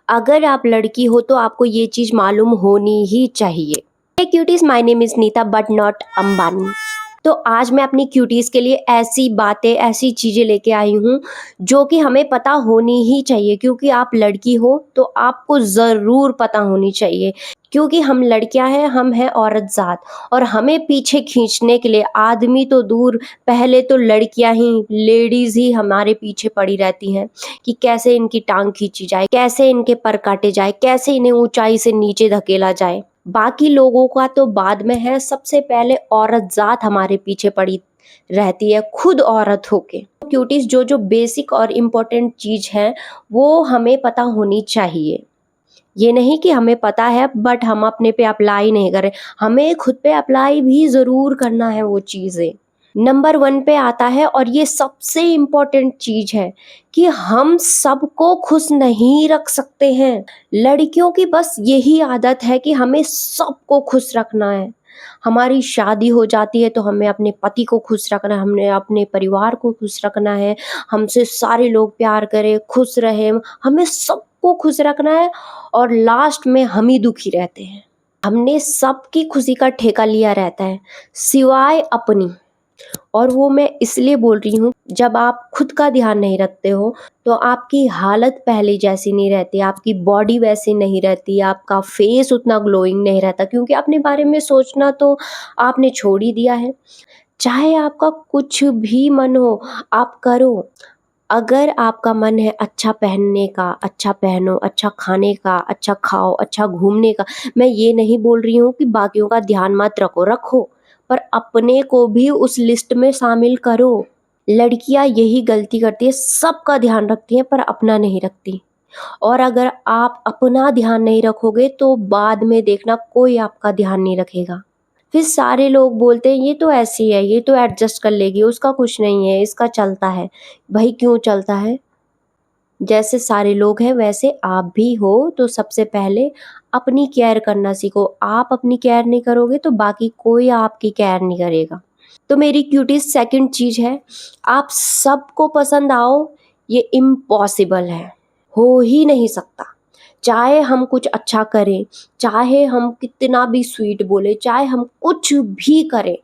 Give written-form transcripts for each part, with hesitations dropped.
अगर आप लड़की हो तो आपको ये चीज़ मालूम होनी ही चाहिए। Hey cuties, my name is Neeta but not Ambani. तो आज मैं अपनी क्यूटीज के लिए ऐसी बातें, ऐसी चीज़ें लेके आई हूँ जो कि हमें पता होनी ही चाहिए, क्योंकि आप लड़की हो तो आपको ज़रूर पता होनी चाहिए। क्योंकि हम लड़कियां हैं, हम हैं औरत ज़ात, और हमें पीछे खींचने के लिए आदमी तो दूर, पहले तो लड़कियां ही, लेडीज़ ही हमारे पीछे पड़ी रहती हैं कि कैसे इनकी टांग खींची जाए, कैसे इनके पर काटे जाए, कैसे इन्हें ऊंचाई से नीचे धकेला जाए। बाकी लोगों का तो बाद में है, सबसे पहले औरत जात हमारे पीछे पड़ी रहती है, खुद औरत होके। क्यूटीज, जो जो बेसिक और इम्पोर्टेंट चीज है वो हमें पता होनी चाहिए। ये नहीं कि हमें पता है बट हम अपने पे अप्लाई नहीं करें, हमें खुद पे अप्लाई भी ज़रूर करना है वो चीज़ें। नंबर 1 पे आता है, और ये सबसे इम्पोर्टेंट चीज़ है कि हम सबको खुश नहीं रख सकते हैं। लड़कियों की बस यही आदत है कि हमें सबको खुश रखना है। हमारी शादी हो जाती है तो हमें अपने पति को खुश रखना है, हमने अपने परिवार को खुश रखना है, हमसे सारे लोग प्यार करें, खुश रहें, हमें सबको खुश रखना है, और लास्ट में हम ही दुखी रहते हैं। हमने सबकी खुशी का ठेका लिया रहता है सिवाय अपनी। और वो मैं इसलिए बोल रही हूँ, जब आप खुद का ध्यान नहीं रखते हो तो आपकी हालत पहले जैसी नहीं रहती, आपकी बॉडी वैसी नहीं रहती, आपका फेस उतना ग्लोइंग नहीं रहता, क्योंकि अपने बारे में सोचना तो आपने छोड़ ही दिया है। चाहे आपका कुछ भी मन हो, आप करो। अगर आपका मन है अच्छा पहनने का, अच्छा पहनो, अच्छा खाने का, अच्छा खाओ, अच्छा घूमने का। मैं ये नहीं बोल रही हूँ कि बाकियों का ध्यान मत रखो, रखो, पर अपने को भी उस लिस्ट में शामिल करो। लड़कियां यही गलती करती है, सबका ध्यान रखती हैं पर अपना नहीं रखती। और अगर आप अपना ध्यान नहीं रखोगे तो बाद में देखना कोई आपका ध्यान नहीं रखेगा। फिर सारे लोग बोलते हैं ये तो ऐसी है, ये तो एडजस्ट कर लेगी, उसका कुछ नहीं है, इसका चलता है। भाई क्यों चलता है? जैसे सारे लोग हैं वैसे आप भी हो, तो सबसे पहले अपनी केयर करना सीखो। आप अपनी केयर नहीं करोगे तो बाकी कोई आपकी केयर नहीं करेगा। तो मेरी क्यूटीज, सेकंड चीज है, आप सबको पसंद आओ ये इम्पॉसिबल है, हो ही नहीं सकता। चाहे हम कुछ अच्छा करें, चाहे हम कितना भी स्वीट बोले, चाहे हम कुछ भी करें,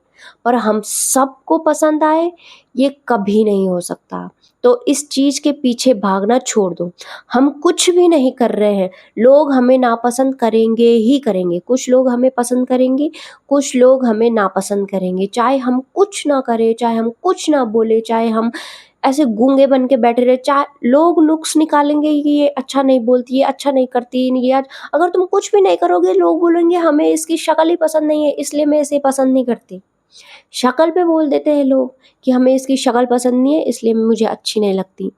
पर हम सबको पसंद आए ये कभी नहीं हो सकता। तो इस चीज़ के पीछे भागना छोड़ दो। हम कुछ भी नहीं कर रहे हैं, लोग हमें नापसंद करेंगे ही करेंगे। कुछ लोग हमें पसंद करेंगे, कुछ लोग हमें नापसंद करेंगे। चाहे हम कुछ ना करें, चाहे हम कुछ ना बोले, चाहे हम ऐसे गूंगे बन के बैठे रहे, चाहे लोग नुक्स निकालेंगे कि ये अच्छा नहीं बोलती, ये अच्छा नहीं करती, ये अगर तुम कुछ भी नहीं करोगे लोग बोलेंगे हमें इसकी शक्ल ही पसंद नहीं है इसलिए मैं इसे पसंद नहीं करती। शक्ल पे बोल देते हैं लोग कि हमें इसकी शक्ल पसंद नहीं है इसलिए मुझे अच्छी नहीं लगती।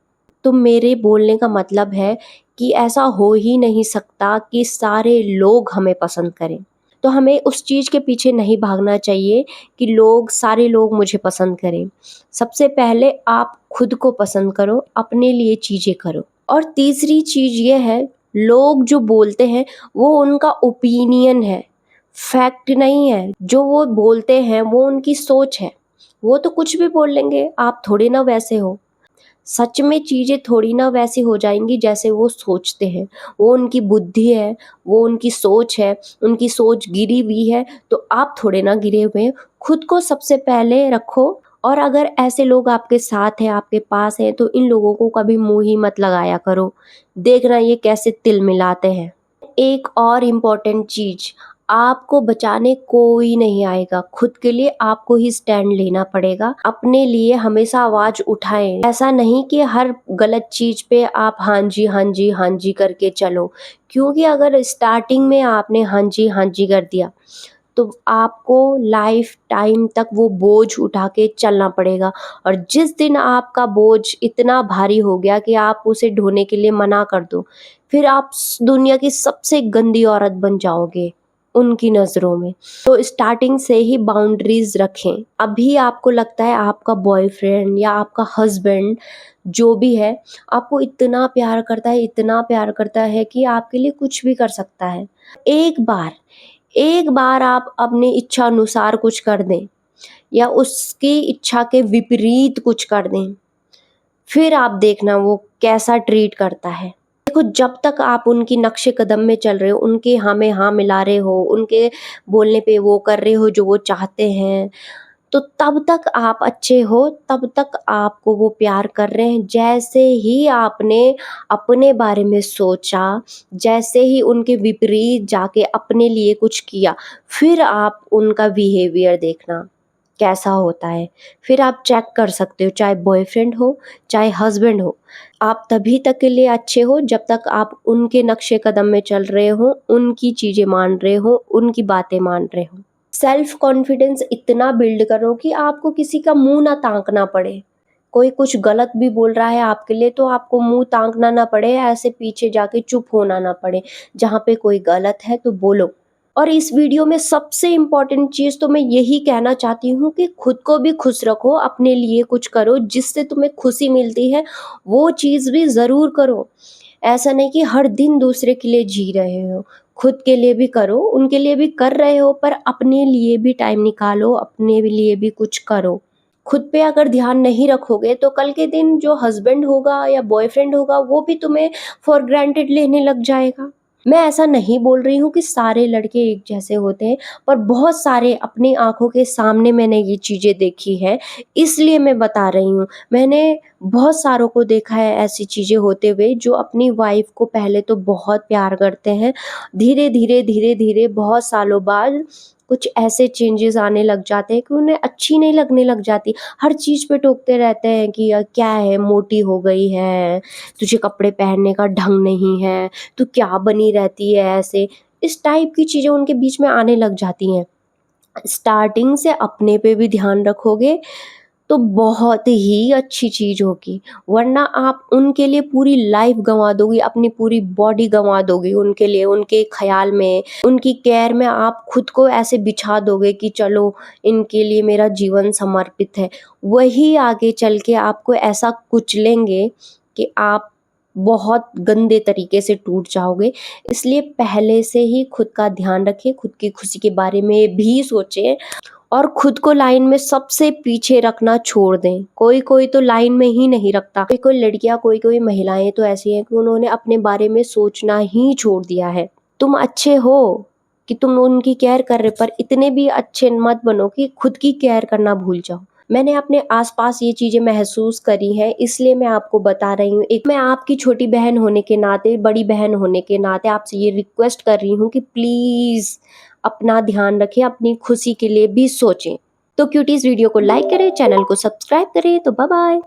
तो मेरे बोलने का मतलब है कि ऐसा हो ही नहीं सकता कि सारे लोग हमें पसंद करें। तो हमें उस चीज़ के पीछे नहीं भागना चाहिए कि लोग, सारे लोग मुझे पसंद करें। सबसे पहले आप खुद को पसंद करो, अपने लिए चीज़ें करो। और तीसरी चीज़ ये है, लोग जो बोलते हैं वो उनका ओपिनियन है, फैक्ट नहीं है। जो वो बोलते हैं वो उनकी सोच है, वो तो कुछ भी बोल लेंगे, आप थोड़ी ना वैसे हो। सच में चीज़ें थोड़ी ना वैसी हो जाएंगी जैसे वो सोचते हैं। वो उनकी बुद्धि है, वो उनकी सोच है, उनकी सोच गिरी हुई है, तो आप थोड़े ना गिरे हुए हैं। खुद को सबसे पहले रखो। और अगर ऐसे लोग आपके साथ हैं, आपके पास हैं, तो इन लोगों को कभी मुंह ही मत लगाया करो, देखना ये कैसे तिल मिलाते हैं। एक और इम्पोर्टेंट चीज़, आपको बचाने कोई नहीं आएगा, खुद के लिए आपको ही स्टैंड लेना पड़ेगा। अपने लिए हमेशा आवाज़ उठाएं। ऐसा नहीं कि हर गलत चीज़ पे आप हाँ जी हाँ जी हाँ जी करके चलो, क्योंकि अगर स्टार्टिंग में आपने हाँ जी कर दिया तो आपको लाइफ टाइम तक वो बोझ उठा के चलना पड़ेगा। और जिस दिन आपका बोझ इतना भारी हो गया कि आप उसे ढोने के लिए मना कर दो, फिर आप दुनिया की सबसे गंदी औरत बन जाओगे उनकी नज़रों में। तो स्टार्टिंग से ही बाउंड्रीज रखें। अभी आपको लगता है आपका बॉयफ्रेंड या आपका हस्बैंड जो भी है आपको इतना प्यार करता है, इतना प्यार करता है कि आपके लिए कुछ भी कर सकता है। एक बार आप अपने इच्छा अनुसार कुछ कर दें या उसकी इच्छा के विपरीत कुछ कर दें, फिर आप देखना वो कैसा ट्रीट करता है। देखो, जब तक आप उनकी नक्शे कदम में चल रहे हो, उनके हाँ में हाँ मिला रहे हो, उनके बोलने पे वो कर रहे हो जो वो चाहते हैं, तो तब तक आप अच्छे हो, तब तक आपको वो प्यार कर रहे हैं। जैसे ही आपने अपने बारे में सोचा, जैसे ही उनके विपरीत जाके अपने लिए कुछ किया, फिर आप उनका बिहेवियर देखना कैसा होता है। फिर आप चेक कर सकते हो, चाहे बॉयफ्रेंड हो, चाहे हस्बैंड हो। आप तभी तक के लिए अच्छे हो जब तक आप उनके नक्शे कदम में चल रहे हो, उनकी चीज़ें मान रहे हो, उनकी बातें मान रहे हो। सेल्फ कॉन्फिडेंस इतना बिल्ड करो कि आपको किसी का मुंह ना ताकना पड़े। कोई कुछ गलत भी बोल रहा है आपके लिए तो आपको मुंह ताकना ना पड़े, ऐसे पीछे जाके चुप होना ना पड़े। जहाँ पे कोई गलत है तो बोलो। और इस वीडियो में सबसे इम्पोर्टेंट चीज़ तो मैं यही कहना चाहती हूँ कि खुद को भी खुश रखो, अपने लिए कुछ करो, जिससे तुम्हें खुशी मिलती है वो चीज़ भी ज़रूर करो। ऐसा नहीं कि हर दिन दूसरे के लिए जी रहे हो, खुद के लिए भी करो, उनके लिए भी कर रहे हो, पर अपने लिए भी टाइम निकालो, अपने लिए भी कुछ करो। खुद पे अगर ध्यान नहीं रखोगे तो कल के दिन जो हस्बैंड होगा या बॉयफ्रेंड होगा वो भी तुम्हें फॉर ग्रांटेड लेने लग जाएगा। मैं ऐसा नहीं बोल रही हूँ कि सारे लड़के एक जैसे होते हैं, पर बहुत सारे अपनी आँखों के सामने मैंने ये चीज़ें देखी हैं, इसलिए मैं बता रही हूँ। मैंने बहुत सारों को देखा है ऐसी चीज़ें होते हुए जो अपनी वाइफ़ को पहले तो बहुत प्यार करते हैं, धीरे-धीरे बहुत सालों बाद कुछ ऐसे चेंजेस आने लग जाते हैं कि उन्हें अच्छी नहीं लगने लग जाती। हर चीज़ पे टोकते रहते हैं कि क्या है, मोटी हो गई है, तुझे कपड़े पहनने का ढंग नहीं है, तू क्या बनी रहती है ऐसे। इस टाइप की चीज़ें उनके बीच में आने लग जाती हैं। स्टार्टिंग से अपने पे भी ध्यान रखोगे तो बहुत ही अच्छी चीज़ होगी, वरना आप उनके लिए पूरी लाइफ गंवा दोगी, अपनी पूरी बॉडी गंवा दोगी उनके लिए, उनके ख़्याल में, उनकी केयर में आप खुद को ऐसे बिछा दोगे कि चलो इनके लिए मेरा जीवन समर्पित है। वही आगे चल के आपको ऐसा कुचलेंगे कि आप बहुत गंदे तरीके से टूट जाओगे। इसलिए पहले से ही खुद का ध्यान रखें, खुद की खुशी के बारे में भी सोचें और खुद को लाइन में सबसे पीछे रखना छोड़ दें। कोई-कोई तो लाइन में ही नहीं रखता। कोई-कोई लड़कियाँ, कोई-कोई महिलाएँ तो ऐसी हैं कि उन्होंने अपने बारे में सोचना ही छोड़ दिया है। तुम अच्छे हो कि तुम उनकी केयर कर रहे हो, पर इतने भी अच्छे मत बनो कि खुद की केयर करना भूल जाओ। मैंने अपने आस-पास ये चीज़ें महसूस करी हैं, इसलिए मैं आपको बता रही हूँ। एक मैं आपकी छोटी बहन होने के नाते, बड़ी बहन होने के नाते आपसे ये रिक्वेस्ट कर रही हूँ कि प्लीज़ अपना ध्यान रखें, अपनी खुशी के लिए भी सोचें। तो क्यूटीज़ वीडियो को लाइक करें, चैनल को सब्सक्राइब करें। तो बाय बाय।